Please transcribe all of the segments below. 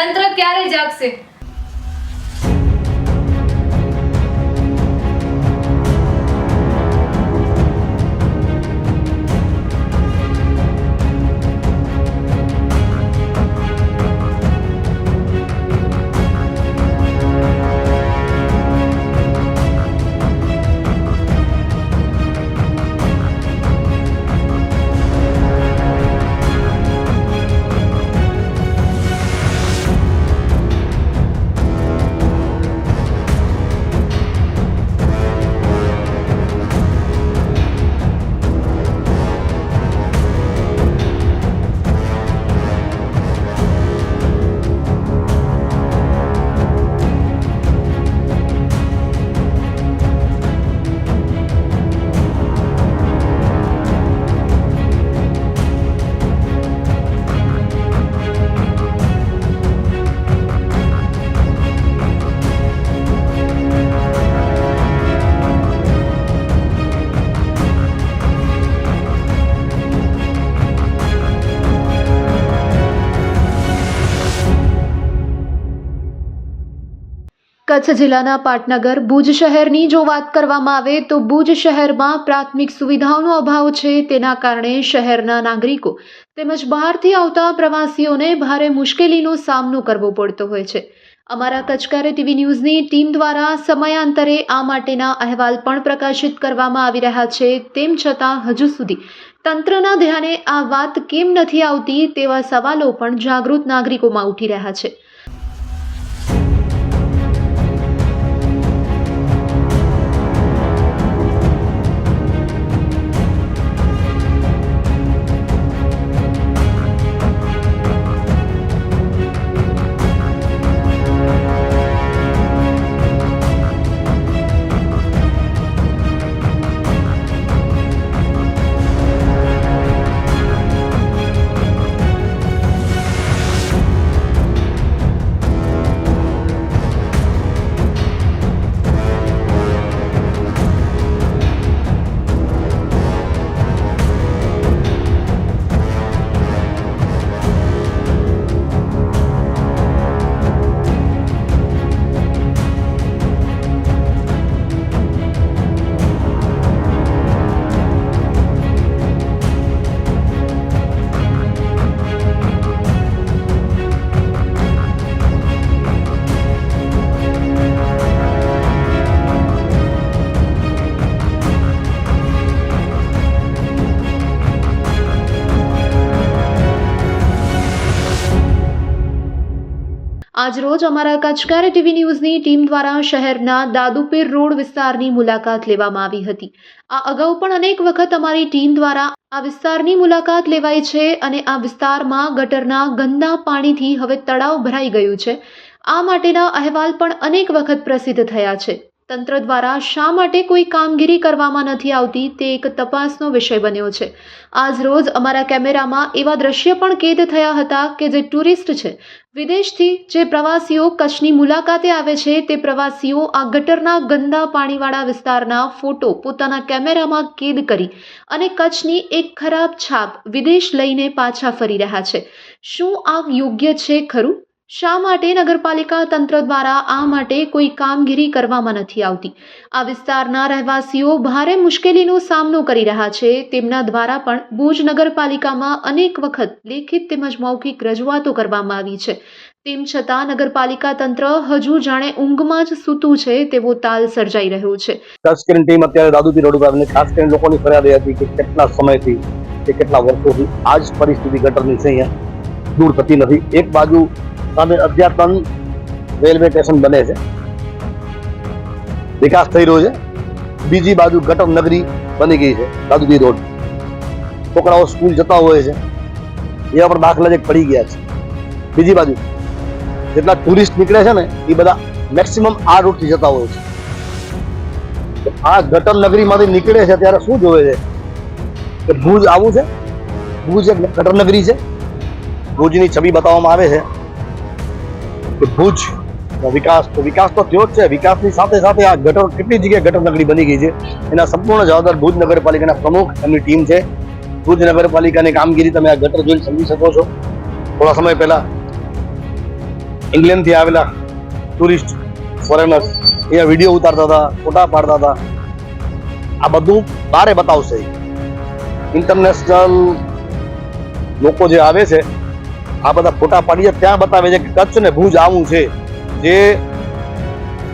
તંત્ર ક્યારે જાગશે? કચ્છ જિલ્લાના પાટનગર ભુજ શહેરની જો વાત કરવામાં આવે તો ભુજ શહેરમાં પ્રાથમિક સુવિધાઓનો અભાવ છે. તેના કારણે શહેરના નાગરિકો તેમજ બહારથી આવતા પ્રવાસીઓને ભારે મુશ્કેલીનો સામનો કરવો પડતો હોય છે. અમારા કચ્છકારે ટીવી ન્યૂઝની ટીમ દ્વારા સમયાંતરે આ માટેના અહેવાલ પણ પ્રકાશિત કરવામાં આવી રહ્યા છે. તેમ છતાં હજુ સુધી તંત્રના ધ્યાને આ વાત કેમ નથી આવતી તેવા સવાલો પણ જાગૃત નાગરિકોમાં ઉઠી રહ્યા છે. આજરોજ અમારા કચ્છકારે ટીવી ન્યૂઝની ટીમ દ્વારા શહેરના દાદુપીર રોડ વિસ્તારની મુલાકાત લેવામાં આવી હતી. આ અગાઉ પણ અનેક વખત અમારી ટીમ દ્વારા આ વિસ્તારની મુલાકાત લેવાઈ છે અને આ વિસ્તારમાં ગટરના ગંદા પાણીથી હવે તળાવ ભરાઈ ગયું છે. આ માટેના અહેવાલ પણ અનેક વખત પ્રસિદ્ધ થયા છે. તંત્ર દ્વારા શા માટે કોઈ કામગીરી કરવામાં નથી આવતી તે એક તપાસનો વિષય બન્યો છે. આજ રોજ અમારા કેમેરામાં એવા દ્રશ્ય પણ કેદ થયા હતા કે જે ટુરિસ્ટ છે, વિદેશથી જે પ્રવાસીઓ કચ્છની મુલાકાતે આવે છે તે પ્રવાસીઓ આ ગટરના ગંદા પાણીવાળા વિસ્તારના ફોટો પોતાના કેમેરામાં કેદ કરી અને કચ્છની એક ખરાબ છાપ વિદેશ લઈને પાછા ફરી રહ્યા છે. શું આ યોગ્ય છે ખરું? શા માટે નગરપાલિકા તંત્ર દ્વારા આ માટે કોઈ કામગીરી કરવામાં નથી આવતી? આ વિસ્તારના રહેવાસીઓ ભારે મુશ્કેલીનો સામનો કરી રહ્યા છે. તેમના દ્વારા પણ ભુજ નગરપાલિકામાં અનેક વખત લેખિત તેમજ મૌખિક રજૂઆતો કરવામાં આવી છે. તેમ છતાં નગરપાલિકા તંત્ર હજુ જાણે ઊંઘમાં જ સૂતું છે તેવો તાલ સર્જાઈ રહ્યો છે. ખાસ કરીને ટીમ અત્યારે દાદુપીર રોડ ઉપર ખાસ કરીને લોકોની ફરિયાદ એ હતી કે કેટલા સમયથી કે કેટલા વર્ષોથી આ જ પરિસ્થિતિ ગટરની છે, અહીંયા દૂર થતી નથી. એક બાજુ સામે અધ્યાત્મ રેલવે સ્ટેશન બને છે, વિકાસ થઈ રહ્યો છે. બીજી બાજુ ગટર નગરી બની ગઈ છે દાદુપીર રોડ. છોકરાઓ સ્કૂલ જતા હોય છે, એવા પણ દાખલા જ પડી ગયા છે. બીજી બાજુ જેટલા ટુરિસ્ટ નીકળે છે ને એ બધા મેક્સિમમ આ રૂટથી જતા હોય છે. આ ગટર નગરીમાંથી નીકળે છે ત્યારે શું જોવે છે કે ભુજ આવું છે, ભુજ એક ગટર નગરી છે. ભુજની છબી બતાવવામાં આવે છે કે ભુજ વિકાસ તો થયો જ છે. વિકાસની સાથે સાથે આ ગટર કેટલી જગ્યાએ ગટર નગરી બની ગઈ છે એના સંપૂર્ણ જવાબદાર ભુજ નગરપાલિકાના પ્રમુખ એમની ટીમ છે. ભુજ નગરપાલિકાની કામગીરી તમે આ ગટર જોઈને સમજી શકો છો. થોડા સમય પહેલા ઇંગ્લેન્ડથી આવેલા ટુરિસ્ટ ફોરેનર્સ અહીંયા વિડીયો ઉતારતા હતા, ફોટા પાડતા હતા. આ બધું બારે બતાવશે. ઇન્ટરનેશનલ લોકો જે આવે છે આ બધા ફોટા પાડીએ ત્યાં બતાવે છે કે કચ્છ ને ભુજ આવું છે. જે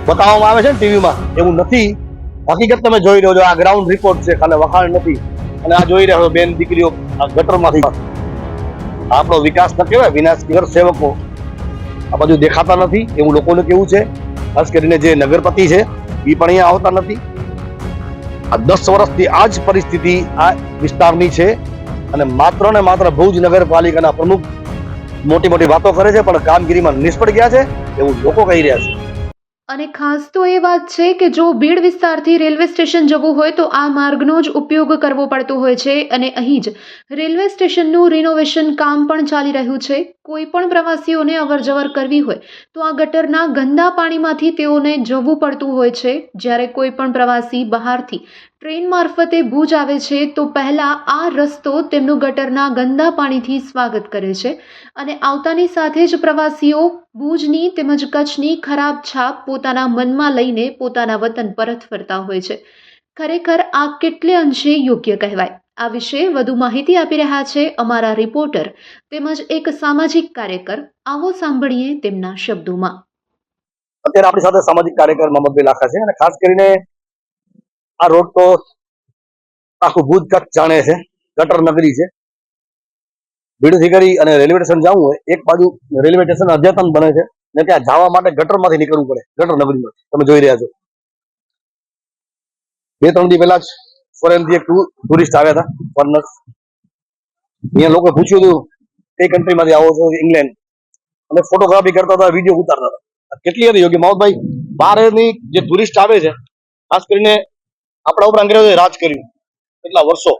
બતાવવામાં આવે છે ને ટીવીમાં એવું નથી. હકીકત તમે જોઈ રહ્યો છો. આ ગ્રાઉન્ડ રિપોર્ટ છે, ખાલી વખાણ નથી. અને આ જોઈ રહ્યો છો બેન દીકરીઓ આ ગટરમાંથી. આપણો વિકાસ ન કહેવાય, વિનાશ કર સેવકો. આ બધું દેખાતા નથી એવું લોકોને કેવું છે. ખાસ કરીને જે નગરપતિ છે એ પણ અહીંયા આવતા નથી. આ 10 વર્ષથી આ જ પરિસ્થિતિ આ વિસ્તારની છે. અને માત્ર ને માત્ર ભુજ નગરપાલિકાના પ્રમુખ મોટી મોટી વાતો કરે છે પણ કામગીરીમાં નિષ્ફળ ગયા છે એવું લોકો કહી રહ્યા છે. અને ખાસ તો એ વાત છે કે જો ભીડ વિસ્તારથી રેલવે સ્ટેશન જવું હોય તો આ માર્ગનો જ ઉપયોગ કરવો પડતો હોય છે. અને અહીં જ રેલવે સ્ટેશનનું રિનોવેશન કામ પણ ચાલી રહ્યું છે. કોઈ પણ પ્રવાસીઓને અવરજવર કરવી હોય તો આ ગટરના ગંદા પાણીમાંથી તેઓને જવું પડતું હોય છે. જ્યારે કોઈ પણ પ્રવાસી બહારથી ટ્રેન મારફતે ભુજ આવે છે તો પહેલા આ રસ્તો તેમનું ગટરના ગંદા પાણીથી સ્વાગત કરે છે અને આવતાની સાથે જ પ્રવાસીઓ ભુજની તેમજ કચ્છની ખરાબ છાપ પોતાના મનમાં લઈને પોતાના વતન પરત ફરતા હોય છે. ખરેખર આ કેટલે અંશે યોગ્ય કહેવાય? આ વિશે વધુ માહિતી આપી રહ્યા છે અમારા રિપોર્ટર તેમજ એક સામાજિક કાર્યકર. આવો સાંભળીએ તેમના શબ્દોમાં. અત્યારે આપણી સાથે સામાજિક કાર્યકર મોહમ્મદભાઈ લાખા છે. અને ખાસ કરીને આ રોડ તો આખું ભુજ કચ્છ જાણે છે. ગટર નગરી છે. ભીડથી કરી અને રેલવે સ્ટેશન જવું હોય, એક બાજુ રેલવે સ્ટેશન અદ્યતન બને છે ને ત્યાં જવા માટે ગટરમાંથી નીકળવું પડે. ગટર નગરીમાં તમે જોઈ રહ્યા છો. 2-3 દી પહેલા જ ફોરેનથી એક ટુરિસ્ટ આવ્યા હતા, ફોરેનર્સ. અહીંયા લોકો પૂછ્યું હતું કઈ કન્ટ્રીમાંથી આવો છો? ઇંગ્લેન્ડ. અને ફોટોગ્રાફી કરતા હતા, વિડીયો ઉતારતા હતા. કેટલી હતી યોગ્ય માઉદભાઈ? બહારની જે ટુરિસ્ટ આવે છે, ખાસ કરીને આપણા ઉપર અંગ્રેજોએ રાજ કર્યું કેટલા વર્ષો,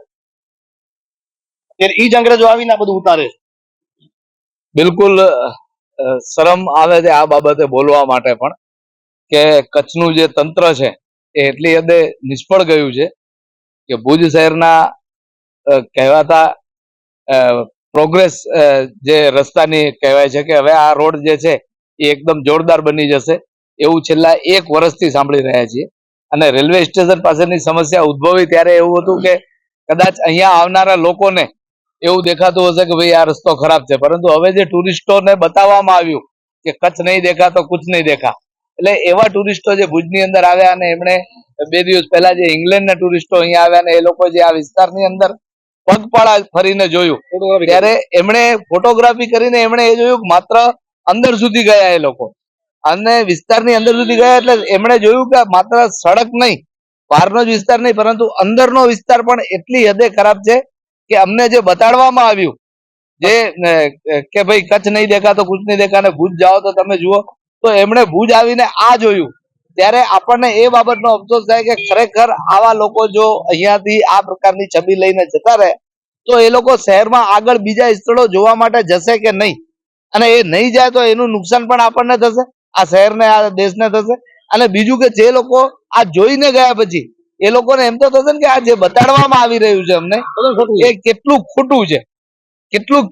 ત્યારે ઈ જ અંગ્રેજો આવીને આ બધું ઉતારે છે. બિલકુલ શરમ આવે છે આ બાબતે બોલવા માટે પણ કે કચ્છનું જે તંત્ર છે એ એટલી હદે નિષ્ફળ ગયું છે કે ભુજ શહેરના કહેવાતા પ્રોગ્રેસ જે રસ્તાની કહેવાય છે કે હવે આ રોડ જે છે એ એકદમ જોરદાર બની જશે એવું છેલ્લા 1 વર્ષથી સાંભળી રહ્યા છીએ. અને રેલવે સ્ટેશન પાસેની સમસ્યા ઉદ્ભવી ત્યારે એવું હતું કે કદાચ અહીંયા આવનારા લોકોને એવું દેખાતું હશે કે ભાઈ આ રસ્તો ખરાબ છે, પરંતુ હવે જે ટુરિસ્ટોને બતાવવામાં આવ્યું કે કચ્છ નહીં દેખા તો કુછ નહીં દેખા, એટલે એવા ટુરિસ્ટો જે ભુજની અંદર આવ્યા અને એમણે 2 દિવસ પહેલા જે ઇંગ્લેન્ડના ટુરિસ્ટો અહીંયા આવ્યા અને એ લોકો જે આ વિસ્તારની અંદર પગપાળા ફરીને જોયું ત્યારે એમણે ફોટોગ્રાફી કરીને એમણે એ જોયું માત્ર અંદર સુધી ગયા એ લોકો, અને વિસ્તારની અંદર સુધી ગયા એટલે એમણે જોયું કે માત્ર સડક નહીં, બહારનો જ વિસ્તાર નહીં પરંતુ અંદરનો વિસ્તાર પણ એટલી હદે ખરાબ છે કે અમને જે બતાડવામાં આવ્યું જે કે ભાઈ કચ્છ નહીં દેખા તો કુછ નહીં દેખા ને ભુજ જાઓ તો તમે જુઓ, તો એમણે ભુજ આવીને આ જોયું ત્યારે આપણને એ બાબતનો અફસોસ થાય કે ખરેખર આવા લોકો જો અહીંયાથી આ પ્રકારની છબી લઈને જતા રહે તો એ લોકો શહેરમાં આગળ બીજા સ્થળો જોવા માટે જશે કે નહીં, અને એ નહીં જાય તો એનું નુકસાન પણ આપણને થશે, આ શહેરને આ દેશને થશે. અને બીજું કે જે લોકો આ જોઈને ગયા પછી એ લોકોને એમ તો થશે ને કે આ જે બતાડવામાં આવી રહ્યું છે અમને એ કેટલું ખોટું છે,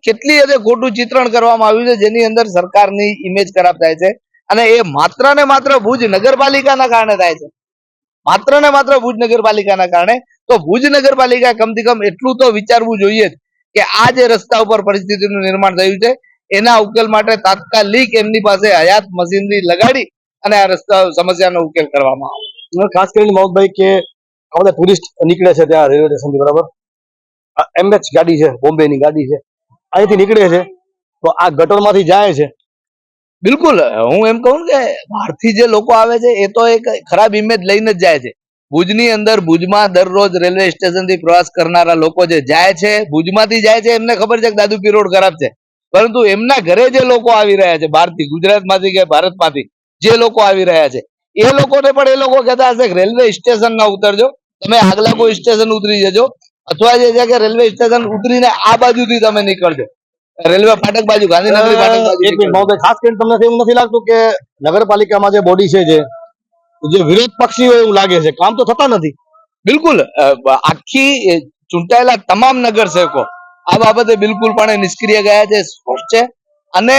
કેટલી હદે ખોટું ચિત્રણ કરવામાં આવ્યું છે જેની અંદર સરકારની ઇમેજ ખરાબ થાય છે. અને એ માત્ર ને માત્ર ભુજ નગરપાલિકાના કારણે થાય છે, માત્ર ને માત્ર ભુજ નગરપાલિકાના કારણે. તો ભુજ નગરપાલિકા કમથી કમ એટલું તો વિચારવું જોઈએ કે આ જે રસ્તા ઉપર પરિસ્થિતિનું નિર્માણ થયું છે એના ઉકેલ માટે તાત્કાલિક એમની પાસે હયાત મશીનરી લગાડી અને આ રસ્તા સમસ્યાનો ઉકેલ કરવામાં આવે. ખાસ કરીને માઉદભાઈ કે આ બધા ટુરિસ્ટ નીકળે છે ત્યાં રેલવે સ્ટેશનથી, બરાબર, એમએચ ગાડી છે, બોમ્બેની ગાડી છે, અહીંથી નીકળે છે તો આ ગટરમાંથી જાય છે. બિલકુલ, હું એમ કહું કે બહારથી જે લોકો આવે છે એ તો એક ખરાબ ઇમેજ લઈને જ જાય છે. ભુજની અંદર ભુજમાં દરરોજ રેલવે સ્ટેશનથી પ્રવાસ કરનારા લોકો જે જાય છે ભુજમાંથી જાય છે એમને ખબર છે કે દાદુપીર રોડ ખરાબ છે, પરંતુ એમના ઘરે જે લોકો આવી રહ્યા છે બહારથી, ગુજરાતમાંથી કે ભારતમાંથી જે લોકો આવી રહ્યા છે એ લોકોને પણ એ લોકો કહેતા હશે કે રેલવે સ્ટેશન ના ઉતરજો, તમે આગલા કોઈ સ્ટેશન ઉતરી જજો, અથવા જે છે કે રેલવે સ્ટેશન ઉતરીને આ બાજુથી તમે નીકળજો, રેલવે ફાટક બાજુ, ગાંધીનગર ફાટક બાજુ. ખાસ કરીને તમને એવું નથી લાગતું કે નગરપાલિકામાં જે બોડી છે જે વિરોધ પક્ષીઓ એવું લાગે છે કામ તો થતા નથી? બિલકુલ, આખી ચૂંટાયેલા તમામ નગરસેવકો આ બાબતે બિલકુલ પણ નિષ્ક્રિય ગયા છે, સ્પષ્ટ છે. અને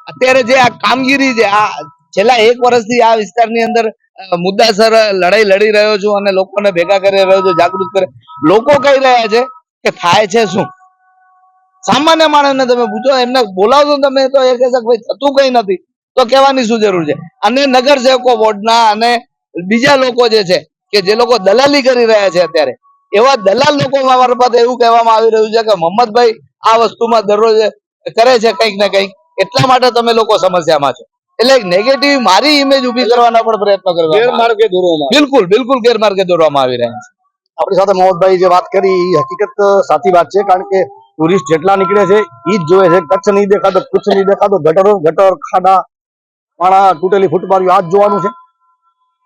અત્યારે જે આ કામગીરી છે, આ છેલ્લા 1 વર્ષથી આ વિસ્તારની અંદર મુદ્દાસર લડાઈ લડી રહ્યો છું અને લોકોને ભેગા કરી રહ્યો છું, જાગૃત કરે. લોકો કહી રહ્યા છે કે થાય છે શું? સામાન્ય માણસને તમે પૂછો, એમને બોલાવજો ને તમે તો એ કહેશે કે ભાઈ થતું કઈ નથી, તો કહેવાની શું જરૂર છે? અને નગર સેવકો વોર્ડના અને બીજા લોકો જે છે કે જે લોકો દલાલી કરી રહ્યા છે અત્યારે, એવા દલાલ લોકો મારફત એવું કહેવામાં આવી રહ્યું છે કે મોહમ્મદભાઈ આ વસ્તુમાં દરરોજ કરે છે કંઈક ને કંઈક, એટલા માટે તમે લોકો સમસ્યામાં છો. એટલે નેગેટિવ મારી ઇમેજ ઉભી કરવાના પણ પ્રયત્નો કરવા ગેરમાર્ગે દોરવામાં બિલકુલ બિલકુલ ગેરમાર્ગે દોરવામાં આવી રહ્યા છે. આપણી સાથે મોહમ્મદભાઈ જે વાત કરી એ હકીકત સાચી વાત છે, કારણ કે ટુરિસ્ટ જેટલા નીકળે છે એ જ જોવે છે. કચ્છ નહીં દેખાતો, કુછ નહીં દેખાતો, ગટર ખાડા પાણા તૂટેલી ફૂટપાથીઓ આ જ જોવાનું છે.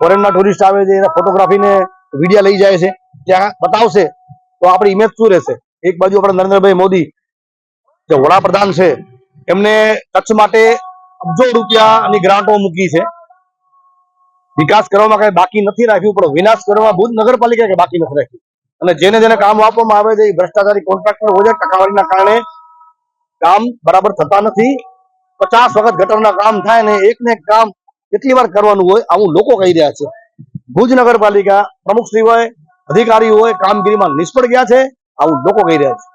ફોરેનના ટુરિસ્ટ આવે છે, એના ફોટોગ્રાફીને વિડીયો લઈ જાય છે, ત્યાં બતાવશે તો આપણી ઇમેજ શું રહેશે? એક બાજુ આપણે નરેન્દ્રભાઈ મોદી જે વડાપ્રધાન છે, એમને કચ્છ માટે અબજો રૂપિયાની ગ્રાન્ટો મૂકી છે. વિકાસ કરવામાં કઈ બાકી નથી રાખ્યું, પણ વિનાશ કરવામાં ભુજ નગરપાલિકા કઈ બાકી નથી રાખ્યું. અને જેને જેને કામ આપવામાં આવે છે એ ભ્રષ્ટાચારી કોન્ટ્રાક્ટર હોય છે. ટકાવારીના કારણે કામ બરાબર થતા નથી. 50 વખત ગટરના કામ થાય ને એક ને એક કામ કેટલી વાર કરવાનું હોય, આવું લોકો કહી રહ્યા છે. ભુજ નગરપાલિકા પ્રમુખશ્રી હોય, અધિકારી હોય, કામગીરીમાં નિષ્ફળ ગયા છે, આવું લોકો કહી રહ્યા છે.